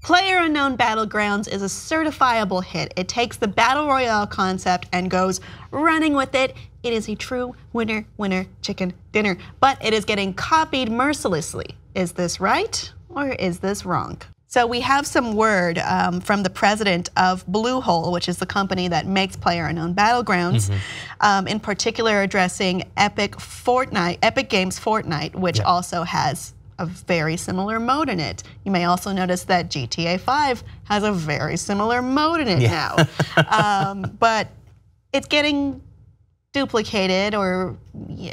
PlayerUnknown Battlegrounds is a certifiable hit. It takes the Battle Royale concept and goes running with it. It is a true winner, winner, chicken dinner, but it is getting copied mercilessly. Is this right or is this wrong? So we have some word from the president of Bluehole, which is the company that makes PlayerUnknown Battlegrounds, in particular addressing Epic Games Fortnite, which also has a very similar mode in it. You may also notice that GTA 5 has a very similar mode in it now. But it's getting duplicated, or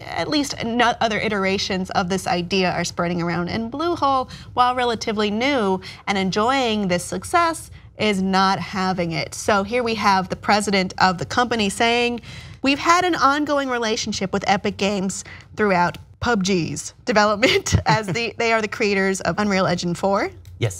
at least other iterations of this idea are spreading around. And Bluehole, while relatively new and enjoying this success, is not having it. So here we have the president of the company saying, "We've had an ongoing relationship with Epic Games throughout PUBG's development, as they are the creators of Unreal Engine 4,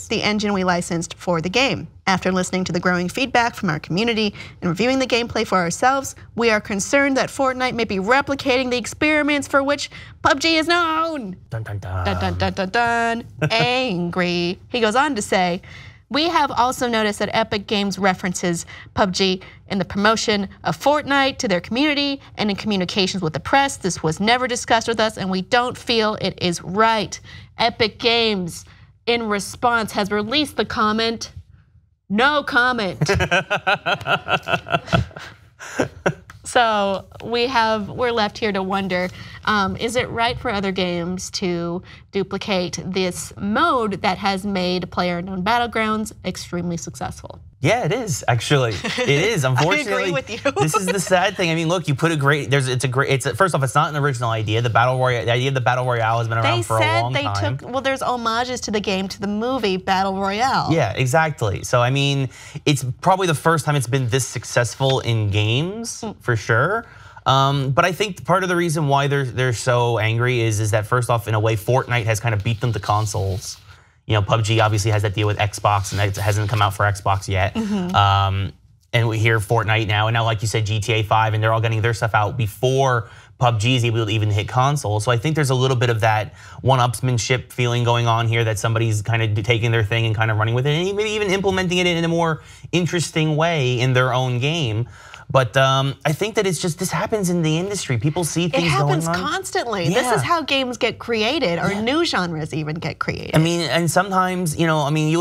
the engine we licensed for the game. After listening to the growing feedback from our community and reviewing the gameplay for ourselves, we are concerned that Fortnite may be replicating the experiments for which PUBG is known." Dun, dun, dun. Dun, dun, dun, dun, dun. Angry. He goes on to say, "We have also noticed that Epic Games references PUBG in the promotion of Fortnite to their community and in communications with the press. This was never discussed with us and we don't feel it is right." Epic Games, in response, has released the comment, "No comment." So we're left here to wonder, is it right for other games to duplicate this mode that has made PlayerUnknown Battlegrounds extremely successful? Yeah, it is actually. It is. Unfortunately, I agree with you. This is the sad thing. I mean, look, you put a great. First off, it's not an original idea. The idea of the battle royale has been around for a long time. Well, there's homages to the game, to the movie Battle Royale. Yeah, exactly. So I mean, it's probably the first time it's been this successful in games, for sure. But I think part of the reason why they're so angry is that, first off, in a way, Fortnite has kind of beat them to consoles. You know, PUBG obviously has that deal with Xbox, and it hasn't come out for Xbox yet. And we hear Fortnite now, and now, like you said, GTA 5, and they're all getting their stuff out before PUBG is able to even hit consoles. So I think there's a little bit of that one-upsmanship feeling going on here, that somebody's kind of taking their thing and kind of running with it, and maybe even implementing it in a more interesting way in their own game. But I think that this happens in the industry. People see things going on. It happens constantly. Yeah. This is how games get created, or new genres even get created. I mean, and sometimes, you know, I mean,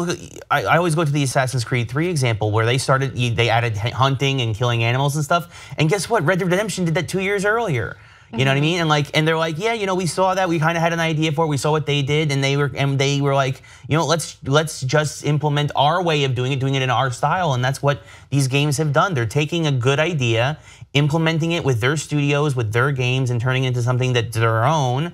I always go to the Assassin's Creed 3 example, where they added hunting and killing animals and stuff. And guess what? Red Dead Redemption did that 2 years earlier. You know what I mean? And they're like, yeah, you know, we saw that. We kind of had an idea for it. We saw what they did, and they were like, you know, let's just implement our way of doing it in our style. And that's what these games have done. They're taking a good idea, implementing it with their studios, with their games, and turning it into something that's their own.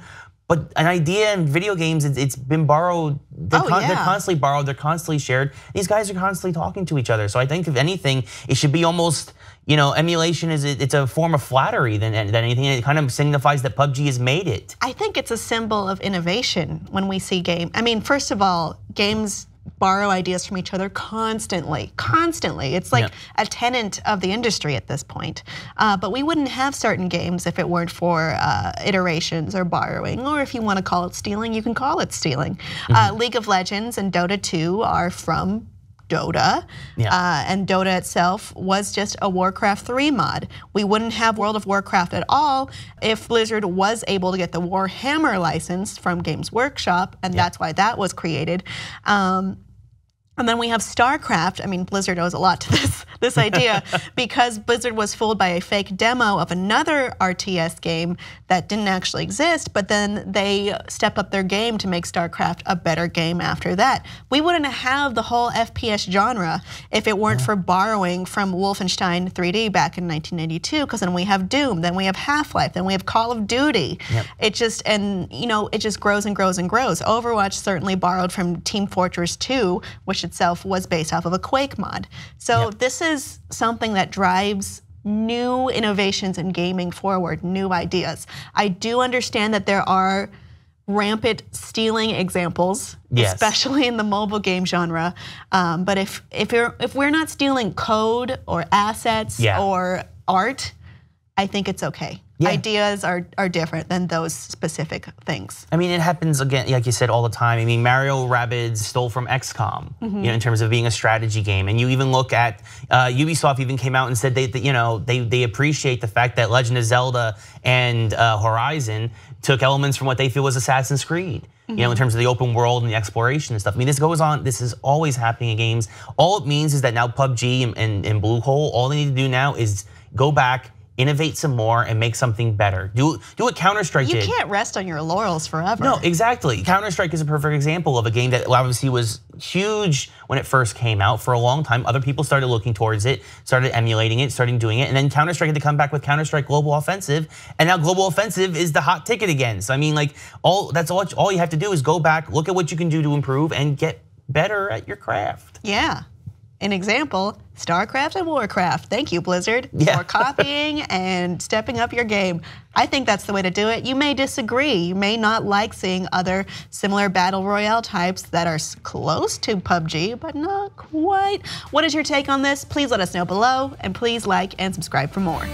But an idea in video games, it's been borrowed. They're constantly borrowed. They're constantly shared. These guys are constantly talking to each other. So I think, if anything, it should be almost, you know, emulation it's a form of flattery than anything. It kind of signifies that PUBG has made it. I think it's a symbol of innovation when we see game. I mean, first of all, games borrow ideas from each other constantly. It's like a tenet of the industry at this point. But we wouldn't have certain games if it weren't for iterations or borrowing, or if you want to call it stealing, you can call it stealing. League of Legends and Dota 2 are from Dota, and Dota itself was just a Warcraft 3 mod. We wouldn't have World of Warcraft at all if Blizzard was able to get the Warhammer license from Games Workshop, and that's why that was created. And then we have StarCraft. I mean, Blizzard owes a lot to this idea, because Blizzard was fooled by a fake demo of another RTS game that didn't actually exist, but then they stepped up their game to make StarCraft a better game after that. We wouldn't have the whole FPS genre if it weren't for borrowing from Wolfenstein 3D back in 1992, because then we have Doom, then we have Half-Life, then we have Call of Duty. It just grows and grows and grows. Overwatch certainly borrowed from Team Fortress 2, which itself was based off of a Quake mod. So this is something that drives new innovations in gaming forward, new ideas. I do understand that there are rampant stealing examples, especially in the mobile game genre. But if we're not stealing code or assets or art, I think it's okay. ideas are different than those specific things. I mean, it happens again, like you said, all the time. I mean, Mario Rabbids stole from XCOM, you know, in terms of being a strategy game. And you even look at Ubisoft even came out and said they appreciate the fact that Legend of Zelda and Horizon took elements from what they feel was Assassin's Creed. You know, in terms of the open world and the exploration and stuff. I mean, this goes on. This is always happening in games. All it means is that now PUBG and Bluehole, all they need to do now is go back, innovate some more, and make something better. Do what Counter-Strike did. You can't rest on your laurels forever. No, exactly. Counter-Strike is a perfect example of a game that obviously was huge when it first came out. For a long time, other people started looking towards it, started emulating it, started doing it, and then Counter-Strike had to come back with Counter-Strike Global Offensive, and now Global Offensive is the hot ticket again. So I mean, like, all you have to do is go back, look at what you can do to improve, and get better at your craft. Yeah. An example, StarCraft and Warcraft. Thank you, Blizzard, for copying and stepping up your game. I think that's the way to do it. You may disagree. You may not like seeing other similar battle royale types that are close to PUBG, but not quite. What is your take on this? Please let us know below, and please like and subscribe for more.